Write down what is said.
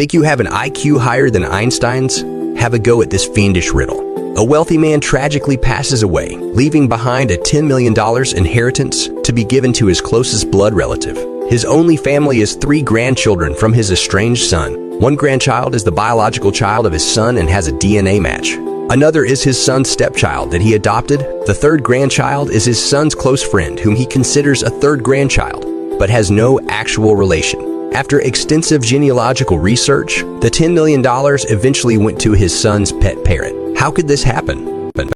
Think you have an IQ higher than Einstein's? Have a go at this fiendish riddle. A wealthy man tragically passes away, leaving behind a $10 million inheritance to be given to his closest blood relative. His only family is 3 grandchildren from his estranged son. One grandchild is the biological child of his son and has a DNA match. Another is his son's stepchild that he adopted. The third grandchild is his son's close friend, whom he considers a third grandchild, but has no actual relation. After extensive genealogical research, the $10 million eventually went to his son's pet parrot. How could this happen?